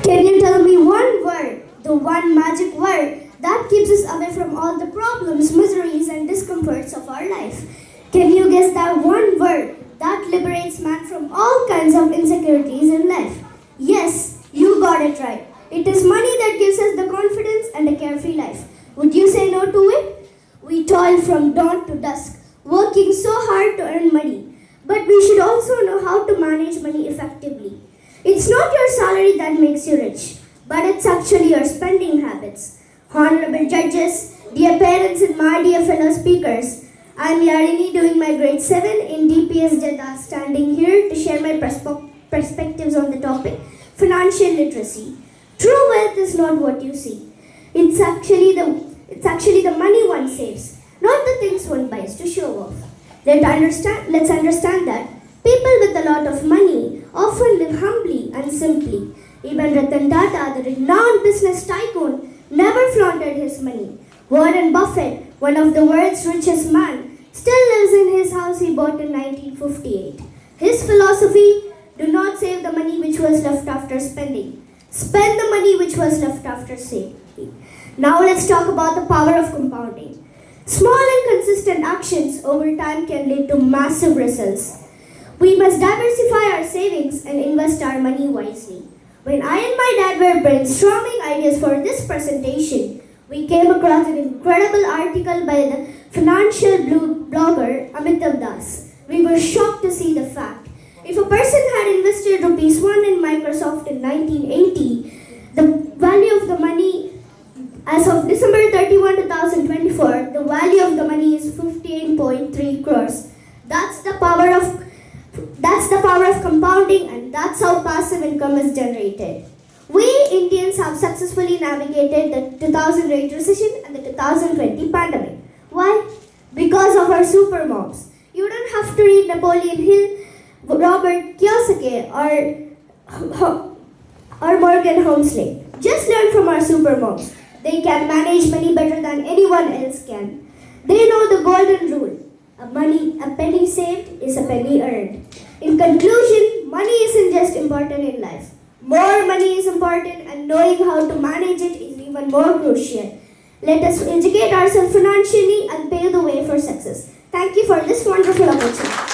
Can you tell me one word, the one magic word that keeps us away from all the problems, miseries, and discomforts of our life? Can you guess that one word that liberates man from all kinds of insecurities in life? Yes, you got it right. It is money that gives us the confidence and a carefree life. Would you say no to it? We toil from dawn to dusk, working so hard to earn money. But we should also know how to manage money effectively. It's not your salary that makes you rich, but it's actually your spending habits. Honorable judges, dear parents and my dear fellow speakers, I'm Yarini doing my grade 7 in DPS Jeddah, standing here to share my perspectives on the topic, financial literacy. True wealth is not what you see. It's actually the money one saves, not the things one buys to show off. Let's understand that people with a lot of money often live humbly and simply. Even Ratan Tata, the renowned business tycoon, never flaunted his money. Warren Buffett, one of the world's richest man, still lives in his house he bought in 1958. His philosophy: do not save the money which was left after spending. Spend the money which was left after saving. Now let's talk about the power of compounding. Small and consistent actions over time can lead to massive results. We must diversify our savings and invest our money wisely. When I and my dad were brainstorming ideas for this presentation, we came across an incredible article by the financial blogger Amitav Das. We were shocked to see the fact. If a person had invested rupees 1 in Microsoft in 1980, the value of the money as of December 31, 2024, the value of the money is 15.3 crores. That's the power of compounding, and that's how passive income is generated. We Indians have successfully navigated the 2008 recession and the 2020 pandemic. Why? Because of our super moms. You don't have to read Napoleon Hill, Robert Kiyosaki, or Morgan Housel. Just learn from our super moms. They can manage money better than anyone else can. They know the golden rule. A penny saved is a penny earned. In conclusion, money isn't just important in life. More money is important, and knowing how to manage it is even more crucial. Let us educate ourselves financially and pave the way for success. Thank you for this wonderful opportunity.